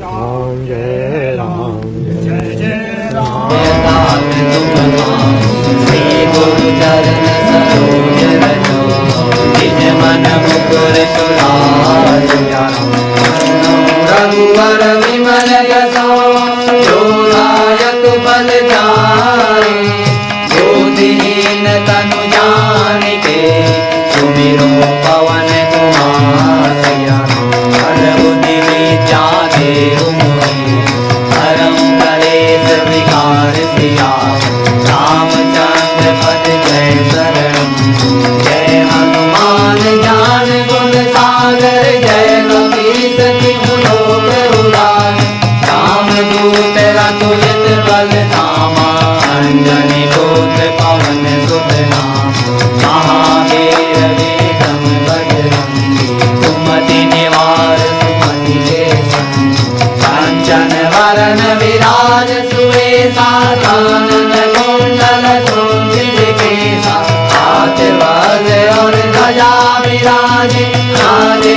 राम जय राम जय जय राम। श्री गुरु चरण सरोज रजो निज मन मुकुर सुधार रघुवर विमल यशो जोदायक बल जाए बुद्धिहीन तनु जानिके सुमिरो पवन कुमार बल बुद्धि विद्या देहु मोहि हरं कलेश विकार सिया रामचंद्र पद जय शरणं जय हनुमान ज्ञान गुण सागर जय कपीस तिहु लोक उजागर रामदूत रघुयत बल धामा अंजनी पुत्र पवन सुत नाम महावीर विक्रम बजरंगी सुमति निवार सुमति के कांचन वरण विराज सुवेशा कानन कुंडल कुंचित केसा हाथ वज्र और ध्वजा विराजे राजे